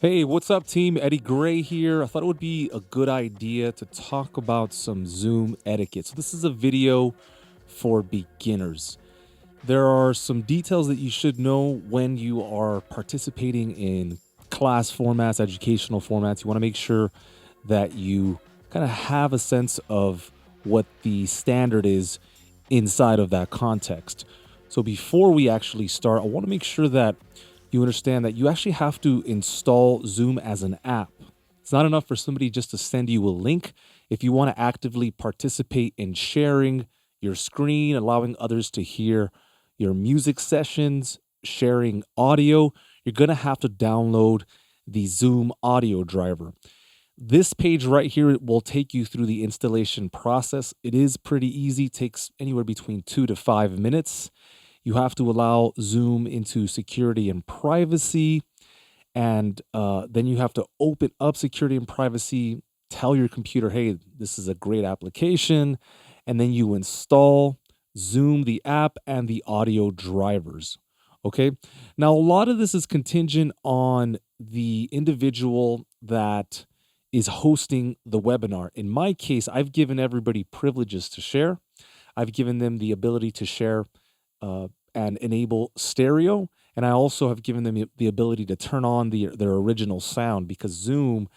Hey, what's up, team? Eddie Gray here. I thought it would be a good idea to talk about some Zoom etiquette. So, this is a video for beginners. There are some details that you should know when you are participating in class formats, educational formats. You want to make sure that you kind of have a sense of what the standard is inside of that context. So, before we actually start, I want to make sure that you understand that you actually have to install Zoom as an app. It's not enough for somebody just to send you a link. If you want to actively participate in sharing your screen, allowing others to hear your music sessions, sharing audio, you're going to have to download the Zoom audio driver. This page right here will take you through the installation process. It is pretty easy, takes anywhere between 2 to 5 minutes. You have to allow Zoom into security and privacy. And then you have to open up security and privacy, tell your computer, hey, this is a great application. And then you install Zoom, the app, and the audio drivers. Okay. Now, a lot of this is contingent on the individual that is hosting the webinar. In my case, I've given everybody privileges to share. I've given them the ability to share and enable stereo. And I also have given them the ability to turn on their original sound, because Zoom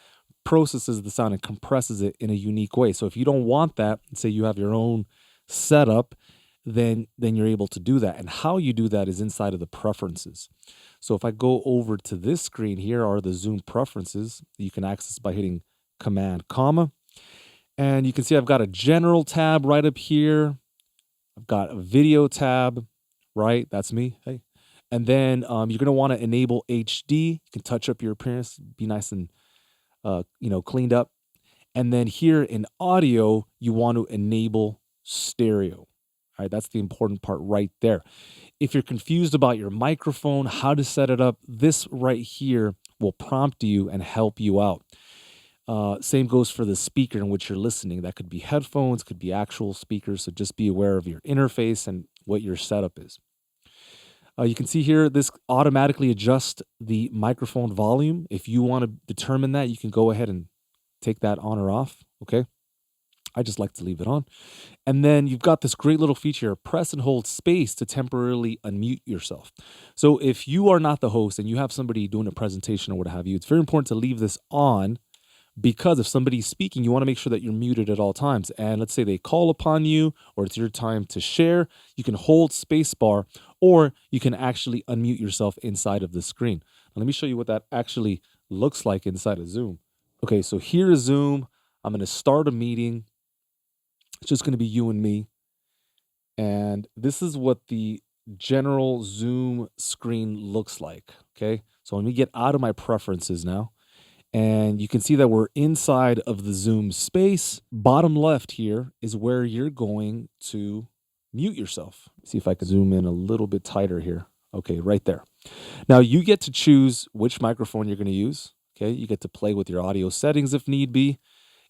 processes the sound and compresses it in a unique way. So if you don't want that, say you have your own setup, then you're able to do that. And how you do that is inside of the preferences. So if I go over to this screen, here are the Zoom preferences you can access by hitting Command, comma. And you can see I've got a general tab right up here. I've got a video tab, right? That's me. Hey. And then you're going to want to enable HD. You can touch up your appearance, be nice and cleaned up. And then here in audio, you want to enable stereo. All right, that's the important part right there. If you're confused about your microphone, how to set it up, this right here will prompt you and help you out. Same goes for the speaker in which you're listening. That could be headphones, could be actual speakers. So just be aware of your interface and what your setup is. You can see here, this automatically adjusts the microphone volume. If you want to determine that, you can go ahead and take that on or off. Okay. I just like to leave it on. And then you've got this great little feature, press and hold space to temporarily unmute yourself. So if you are not the host and you have somebody doing a presentation or what have you, it's very important to leave this on, because if somebody's speaking, you want to make sure that you're muted at all times. And let's say they call upon you, or it's your time to share, you can hold spacebar, or you can actually unmute yourself inside of the screen. Now, let me show you what that actually looks like inside of Zoom. Okay, so here is Zoom. I'm going to start a meeting. It's just going to be you and me. And this is what the general Zoom screen looks like. Okay, so let me get out of my preferences now. And you can see that we're inside of the Zoom space. Bottom left here is where you're going to mute yourself. See if I can zoom in a little bit tighter here. Okay, right there. Now you get to choose which microphone you're going to use. Okay, you get to play with your audio settings if need be.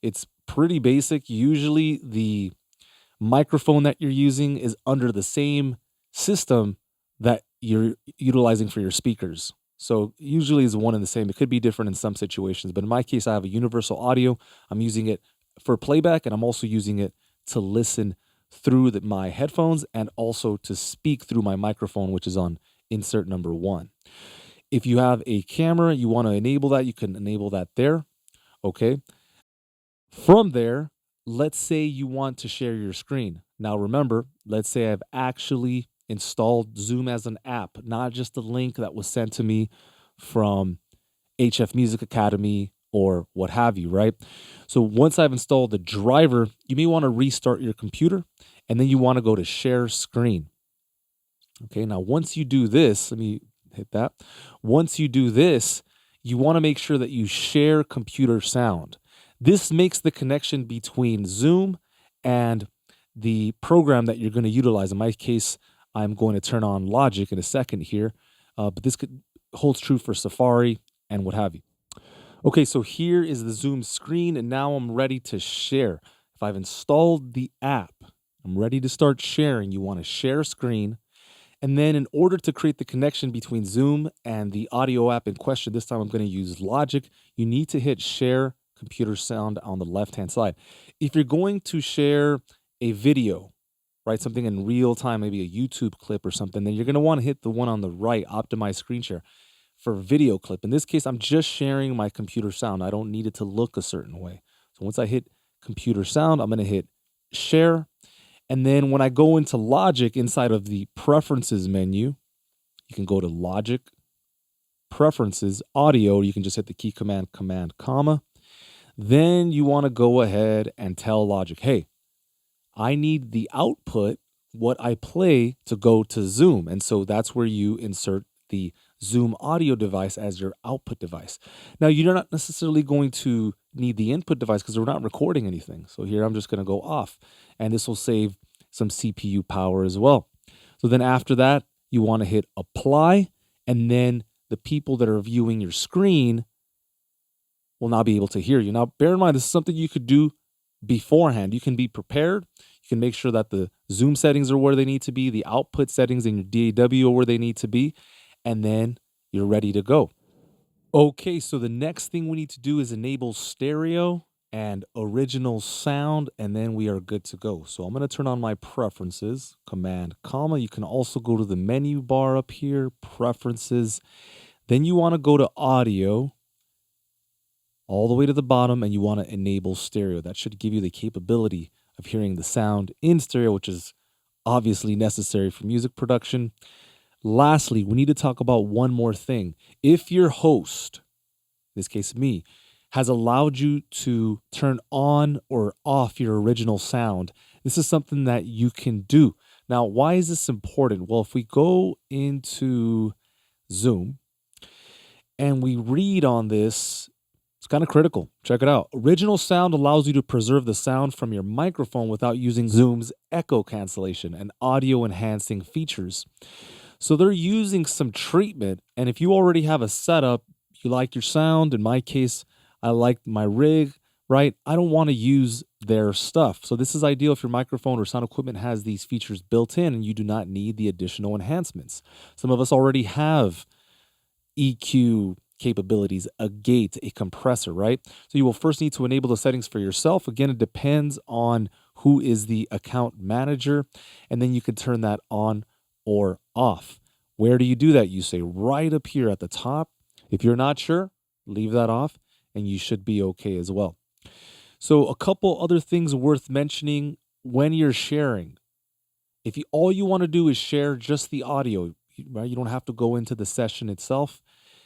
It's pretty basic. Usually the microphone that you're using is under the same system that you're utilizing for your speakers. So usually is one and the same. It could be different in some situations, but in my case, I have a universal audio. I'm using it for playback, and I'm also using it to listen through my headphones and also to speak through my microphone, which is on insert number 1. If you have a camera, you want to enable that, you can enable that there. Okay. From there, let's say you want to share your screen. Now remember, let's say I've actually installed Zoom as an app, not just a link that was sent to me from HF Music Academy or what have you, right? So once I've installed the driver, you may want to restart your computer, and then you want to go to share screen. Okay, now once you do this, let me hit that. Once you do this, you want to make sure that you share computer sound. This makes the connection between Zoom and the program that you're going to utilize. In my case, I'm going to turn on Logic in a second here, but this holds true for Safari and what have you. Okay, so here is the Zoom screen, and now I'm ready to share. If I've installed the app, I'm ready to start sharing. You want to share screen, And then in order to create the connection between Zoom and the audio app in question, this time I'm going to use Logic, you need to hit share computer sound on the left-hand side. If you're going to share a video, right, something in real time, maybe a YouTube clip or something, then you're going to want to hit the one on the right, optimize screen share for video clip. In this case, I'm just sharing my computer sound. I don't need it to look a certain way. So once I hit computer sound, I'm going to hit share. And then when I go into Logic inside of the preferences menu, you can go to Logic, preferences, audio. You can just hit the key command, comma. Then you want to go ahead and tell Logic, hey, I need the output, what I play, to go to Zoom. And so that's where you insert the Zoom audio device as your output device. Now, you're not necessarily going to need the input device because we're not recording anything. So here I'm just going to go off, and this will save some CPU power as well. So then after that, you want to hit apply, and then the people that are viewing your screen will now be able to hear you. Now, bear in mind, this is something you could do beforehand. You can be prepared. You can make sure that the Zoom settings are where they need to be, the output settings in your DAW are where they need to be, and then you're ready to go. Okay, so the next thing we need to do is enable stereo and original sound, and then we are good to go. So I'm going to turn on my preferences, command, comma. You can also go to the menu bar up here, preferences. Then you want to go to audio, all the way to the bottom, and you want to enable stereo. That should give you the capability of hearing the sound in stereo, which is obviously necessary for music production. Lastly, we need to talk about one more thing. If your host, in this case me, has allowed you to turn on or off your original sound, this is something that you can do. Now, why is this important? Well, if we go into Zoom and we read on this, it's kind of critical. Check it out. Original sound allows you to preserve the sound from your microphone without using Zoom's echo cancellation and audio enhancing features. So they're using some treatment, and if you already have a setup, you like your sound. In my case, I like my rig, right? I don't want to use their stuff. So this is ideal if your microphone or sound equipment has these features built in and you do not need the additional enhancements. Some of us already have EQ capabilities, a gate, a compressor, right? So you will first need to enable the settings for yourself. Again, it depends on who is the account manager, and then you can turn that on or off. Where do you do that? You say right up here at the top. If you're not sure, leave that off and you should be okay as well. So a couple other things worth mentioning when you're sharing. If all you want to do is share just the audio, right? You don't have to go into the session itself.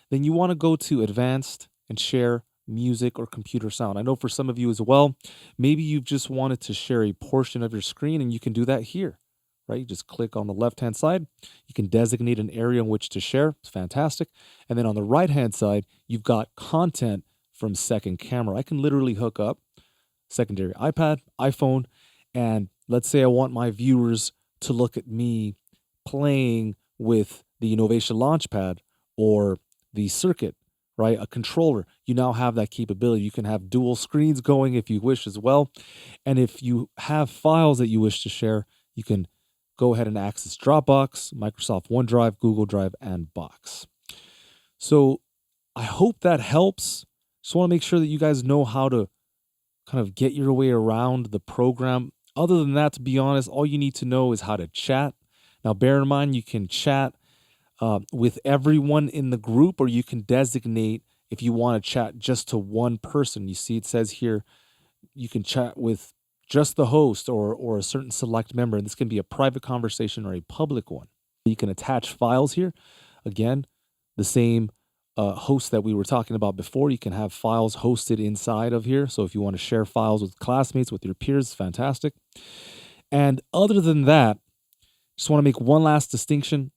Then you want to go to advanced and share music or computer sound. I know for some of you as well, maybe you've just wanted to share a portion of your screen, and you can do that here. Right? You just click on the left-hand side. You can designate an area in which to share. It's fantastic. And then on the right-hand side, you've got content from second camera. I can literally hook up secondary iPad, iPhone, and let's say I want my viewers to look at me playing with the Innovation Launchpad or the circuit, right? A controller. You now have that capability. You can have dual screens going if you wish as well. And if you have files that you wish to share, you can go ahead and access Dropbox, Microsoft OneDrive, Google Drive, and Box. So I hope that helps. Just want to make sure that you guys know how to kind of get your way around the program. Other than that, to be honest, all you need to know is how to chat. Now, bear in mind, you can chat with everyone in the group, or you can designate if you want to chat just to one person. You see, it says here, you can chat with just the host or a certain select member, and this can be a private conversation or a public one. You can attach files here. Again, the same host that we were talking about before. You can have files hosted inside of here. So if you want to share files with classmates, with your peers, fantastic. And other than that, just want to make one last distinction.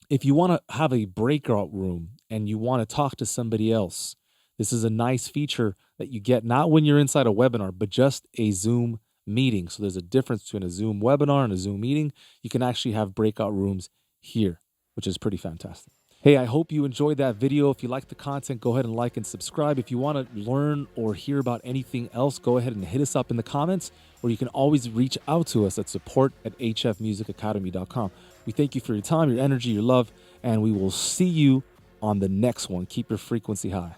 If you want to have a breakout room and you want to talk to somebody else, this is a nice feature that you get not when you're inside a webinar, but just a Zoom meeting. So there's a difference between a Zoom webinar and a Zoom meeting. You can actually have breakout rooms here, which is pretty fantastic. Hey, I hope you enjoyed that video. If you like the content, go ahead and like and subscribe. If you want to learn or hear about anything else, go ahead and hit us up in the comments, or you can always reach out to us at support@hfmusicacademy.com. We thank you for your time, your energy, your love, and we will see you on the next one. Keep your frequency high.